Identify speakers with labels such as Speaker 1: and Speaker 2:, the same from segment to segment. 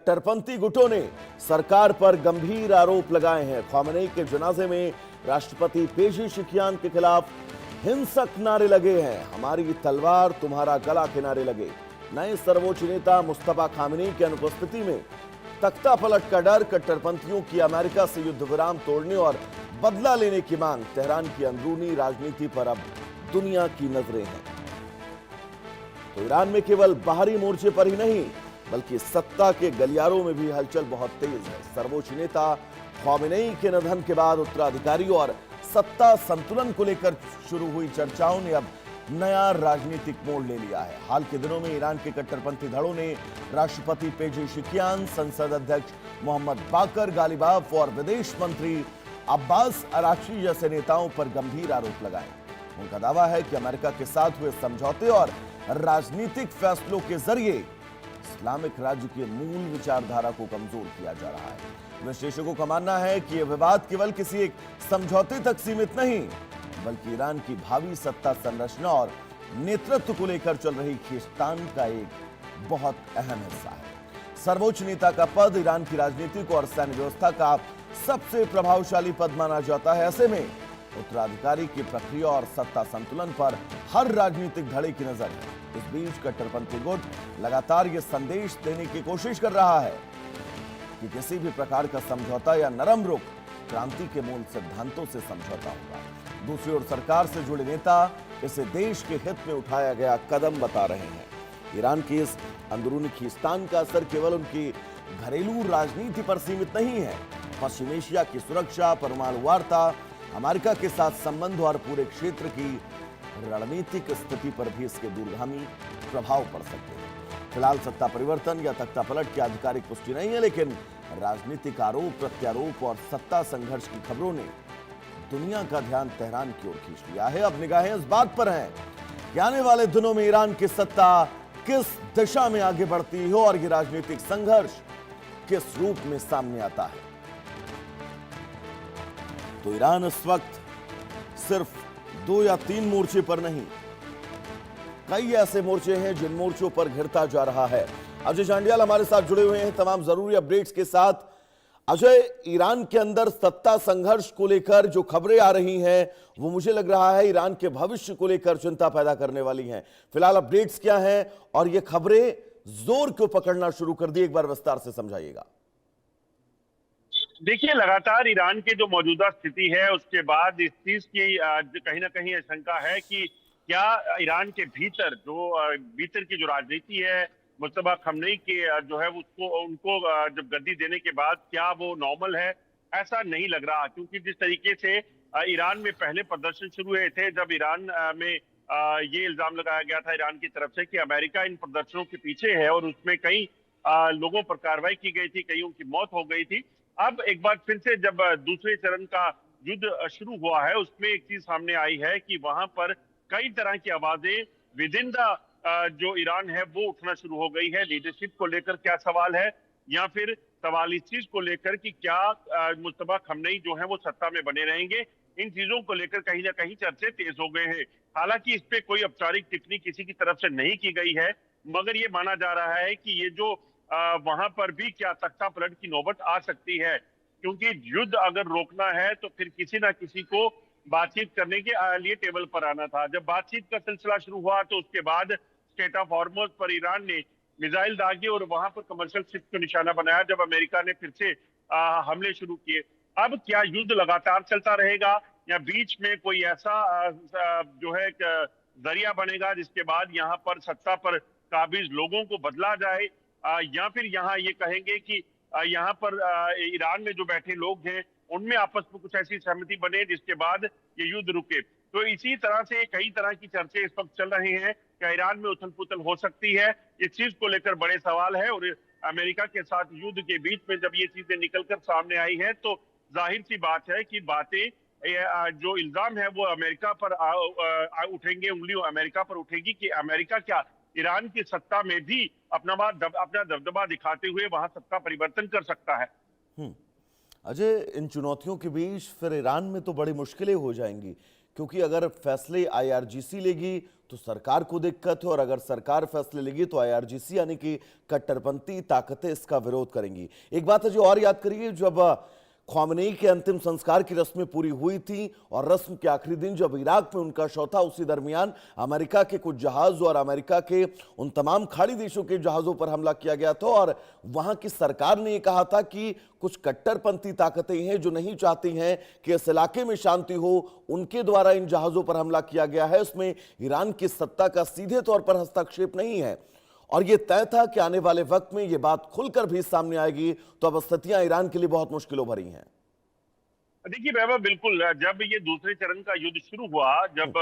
Speaker 1: कट्टरपंथी गुटों ने सरकार पर गंभीर आरोप लगाए हैं। ख़ामेनी के जनाजे में राष्ट्रपति पेजेशिकियान के खिलाफ हिंसक नारे लगे हैं। हमारी तलवार तुम्हारा गला के नारे लगे। नए सर्वोच्च नेता मुस्तफा ख़ामेनी की अनुपस्थिति में तख्ता पलट का डर, कट्टरपंथियों की अमेरिका से युद्ध विराम तोड़ने और बदला लेने की मांग। तेहरान की अंदरूनी राजनीति पर अब दुनिया की नजरें हैं। तो ईरान में केवल बाहरी मोर्चे पर ही नहीं बल्कि सत्ता के गलियारों में भी हलचल बहुत तेज है। सर्वोच्च नेता ख़ामेनी के निधन के बाद उत्तराधिकारियों और सत्ता संतुलन को लेकर शुरू हुई चर्चाओं ने अब नया राजनीतिक मोड़ ले लिया है। हाल के दिनों में ईरान के कट्टरपंथी धड़ों ने राष्ट्रपति पेजेशिकियान, संसद अध्यक्ष मोहम्मद बाकर गालिबाफ और विदेश मंत्री अब्बास अराक्ची जैसे नेताओं पर गंभीर आरोप लगाए। उनका दावा है कि अमेरिका के साथ हुए समझौते और राजनीतिक फैसलों के जरिए इस्लामिक राज्य की मूल विचारधारा को कमजोर किया जा रहा है। विश्लेषकों का मानना है कि यह विवाद केवल किसी एक समझौते तक सीमित नहीं बल्कि ईरान की भावी सत्ता संरचना और नेतृत्व को लेकर चल रही खींचतान का एक बहुत अहम हिस्सा है। सर्वोच्च नेता का पद ईरान की राजनीतिक और सैन्य व्यवस्था का सबसे प्रभावशाली पद माना जाता है। ऐसे में उत्तराधिकारी की प्रक्रिया और सत्ता संतुलन पर हर राजनीतिक धड़े की नजर है। इस बीच कट्टरपंथी गुट लगातार यह संदेश देने की कोशिश कर रहा है कि किसी भी प्रकार का समझौता या नरम रुख क्रांति के मूल सिद्धांतों से समझौता होगा। दूसरी ओर सरकार से जुड़े नेता इसे देश के हित में उठाया गया कदम बता रहे हैं। ईरान की इस अंदरूनी खींचतान का असर केवल उनकी घरेलू राजनीति पर सीमित नहीं है। पश्चिम एशिया की सुरक्षा, परमाणु वार्ता, अमेरिका के साथ संबंध और पूरे क्षेत्र की रणनीतिक स्थिति पर भी इसके दूरगामी प्रभाव पड़ सकते हैं। फिलहाल सत्ता परिवर्तन या तख्ता पलट की आधिकारिक पुष्टि नहीं है, लेकिन राजनीतिक आरोप प्रत्यारोप और सत्ता संघर्ष की खबरों ने दुनिया का ध्यान तेहरान की ओर खींच लिया है। अब निगाहें इस बात पर हैं कि आने वाले दिनों में ईरान की सत्ता किस दिशा में आगे बढ़ती है और ये राजनीतिक संघर्ष किस रूप में सामने आता है। तो ईरान इस वक्त सिर्फ 2 या 3 मोर्चे पर नहीं, कई ऐसे मोर्चे हैं जिन मोर्चों पर घिरता जा रहा है। अजय चांडियाल हमारे साथ जुड़े हुए हैं तमाम जरूरी अपडेट्स के साथ। अजय, ईरान के अंदर सत्ता संघर्ष को लेकर जो खबरें आ रही हैं वो मुझे लग रहा है ईरान के भविष्य को लेकर चिंता पैदा करने वाली हैं। फिलहाल अपडेट्स क्या हैं और ये खबरें जोर क्यों पकड़ना शुरू कर दी, एक बार विस्तार से समझाइएगा।
Speaker 2: देखिए, लगातार ईरान की जो मौजूदा स्थिति है उसके बाद इस चीज की कहीं ना कहीं आशंका है कि क्या ईरान के भीतर की जो राजनीति है मुस्तफा ख़ामेनी के जो है उसको उनको जब गद्दी देने के बाद क्या वो नॉर्मल है, ऐसा नहीं लग रहा। क्योंकि जिस तरीके से ईरान में पहले प्रदर्शन शुरू हुए थे, जब ईरान में ये इल्जाम लगाया गया था ईरान की तरफ से कि अमेरिका इन प्रदर्शनों के पीछे है और उसमें कई लोगों पर कार्रवाई की गई थी, कईयों की मौत हो गई थी। अब एक बार फिर से जब दूसरे चरण का युद्ध शुरू हुआ है उसमें एक चीज सामने आई है कि वहां पर कई तरह की आवाजें विद इन द जो ईरान है वो उठना शुरू हो गई है। लीडरशिप को लेकर क्या सवाल है, या फिर सवाल इस चीज को लेकर कि क्या मुस्तफा ख़ामेनी जो है वो सत्ता में बने रहेंगे। इन चीजों को लेकर कहीं ना कहीं चर्चे तेज हो गए हैं। हालांकि इस पे कोई औपचारिक टिप्पणी किसी की तरफ से नहीं की गई है, मगर ये माना जा रहा है कि ये जो वहां पर भी क्या तख्ता पलट की नौबत आ सकती है। क्योंकि युद्ध अगर रोकना है तो फिर किसी ना किसी को बातचीत करने के लिए टेबल पर आना था। जब बातचीत का सिलसिला शुरू हुआ तो उसके बाद स्टेट ऑफ हॉर्मुज़ पर ईरान ने मिसाइल दागे और वहां पर कमर्शियल शिप को निशाना बनाया, जब अमेरिका ने फिर से हमले शुरू किए। अब क्या युद्ध लगातार चलता रहेगा या बीच में कोई ऐसा जो है जरिया बनेगा जिसके बाद यहाँ पर सत्ता पर काबिज लोगों को बदला जाए, या फिर यहाँ ये कहेंगे कि यहाँ पर ईरान में जो बैठे लोग हैं उनमें आपस में कुछ ऐसी सहमति बने जिसके बाद ये युद्ध रुके। तो इसी तरह से कई तरह की चर्चे इस वक्त चल रहे हैं। क्या ईरान में उथल पुथल हो सकती है, इस चीज को लेकर बड़े सवाल है। और अमेरिका के साथ युद्ध के बीच में जब ये चीजें निकलकर सामने आई हैं तो जाहिर सी बात है कि बातें जो इल्जाम है वो अमेरिका पर उठेंगे, उंगली अमेरिका पर उठेगी कि अमेरिका क्या ईरान की सत्ता में भी अपना दबदबा दिखाते हुए वहां सत्ता परिवर्तन कर सकता है।
Speaker 1: अजय, इन चुनौतियों के बीच फिर ईरान में तो बड़ी मुश्किलें हो जाएंगी, क्योंकि अगर फैसले आईआरजीसी लेगी तो सरकार को दिक्कत है, और अगर सरकार फैसले लेगी तो आईआरजीसी यानी कि कट्टरपंथी ताकतें इसका विरोध करेंगी। एक बात है जो और याद करिए, जब ख़ामेनी के अंतिम संस्कार की रस्में पूरी हुई थी और रस्म के आखिरी दिन जब इराक में उनका शव था, उसी दरमियान अमेरिका के कुछ जहाज और अमेरिका के उन तमाम खाड़ी देशों के जहाजों पर हमला किया गया था, और वहां की सरकार ने यह कहा था कि कुछ कट्टरपंथी ताकतें हैं जो नहीं चाहती हैं कि इस इलाके में शांति हो, उनके द्वारा इन जहाजों पर हमला किया गया है। उसमें ईरान की सत्ता का सीधे तौर पर हस्तक्षेप नहीं है, और यह तय था कि आने वाले वक्त में यह बात खुलकर भी सामने आएगी, तो अब स्थितियां ईरान के लिए बहुत मुश्किलों भरी हैं।
Speaker 2: देखिए वैभव, बिल्कुल जब ये दूसरे चरण का युद्ध शुरू हुआ, जब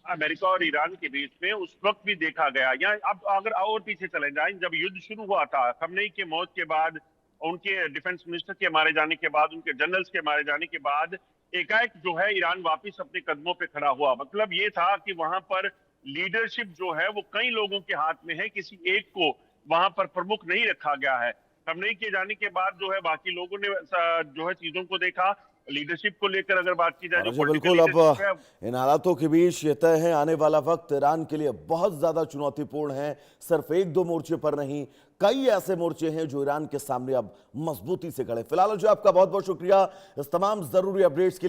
Speaker 2: अमेरिका और ईरान के बीच में, उस वक्त भी देखा गया, या अब अगर और पीछे चले जाएं, जब युद्ध शुरू हुआ था खamenei के मौत के बाद, उनके डिफेंस मिनिस्टर के मारे जाने के बाद, उनके जनरल्स के मारे जाने के बाद एकाएक जो है ईरान वापिस अपने कदमों पे खड़ा हुआ। मतलब ये था कि वहां पर लीडरशिप जो है वो कई लोगों के हाथ में है, किसी एक को वहां पर प्रमुख नहीं रखा गया है। खamenei के जाने के बाद जो है बाकी लोगों ने जो है चीजों को देखा। लीडरशिप को लेकर अगर बात की जाए, जो
Speaker 1: बिल्कुल, अब इन हालातों के बीच ये तय है आने वाला वक्त ईरान के लिए बहुत ज्यादा चुनौतीपूर्ण है। सिर्फ एक दो मोर्चे पर नहीं, कई ऐसे मोर्चे हैं जो ईरान के सामने अब मजबूती से खड़े। फिलहाल जो आपका बहुत बहुत शुक्रिया इस तमाम जरूरी अपडेट्स के लिए।